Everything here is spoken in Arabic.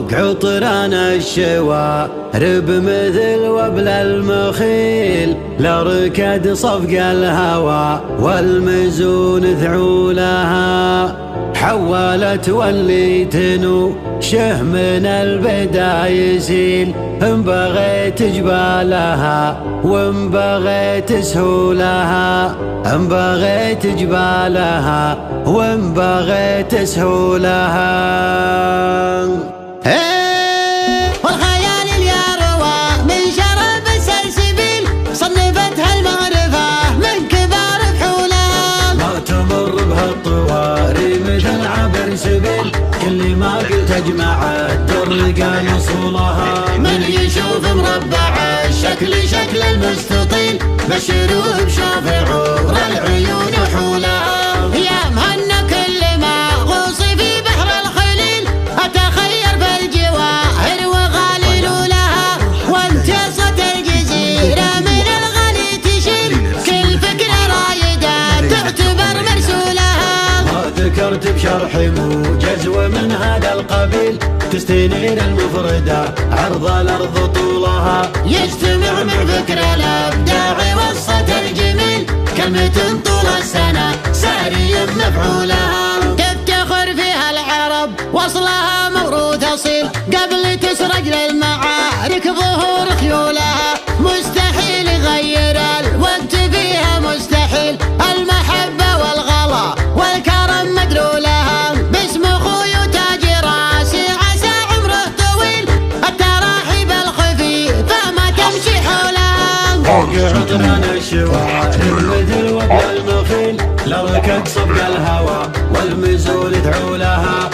فوق عطران الشوى رب مثل وبل المخيل لركد صفق الهوى والمزون ذعولها حولت واللي تنو شه من البدا يسيل ان بغيت جبالها وان بغيت سهولها ان بغيت جبالها وان بغيت سهولها. والخيال اليروى من شرب السلسبيل صنفتها المعرفة من كبار فحولها ما تمر بهالطواري مثل عبر سبيل كل ما قلت اجمع الدرقة نصولها من يشوف مربع الشكل شكل المستطيل بشروه بشوف عور العيون وحولها. يا مهنا كل ما غوصي في بحر الخليل اتخير بالجواهر وغاليل لها وانتصت الجزيرة من الغالي تشيل كل فكرة رايدة تعتبر مرسولها. ما ذكرت بشرحي موجز ومن هذا القبيل تستنير المفردة عرض الأرض طولها يجتمع مع فكر الأبداع وصة الجميل كلمة طول السنة سارية مفعولها تفتخر فيها العرب وصلها موروث أصيل قبل تسرق للمعارك ظهور خيولها مستحيل يغير الوقت فيها مستحيل المحبة والغلا والكرم مدلولها باسم أخوي وتاج راسي عسى عمره طويل التراحيب الخفيفة ما تمشي حولها. فوق عطران الشوى مثل وبل المخيل لركد صفق الهوى والمزول ذعولها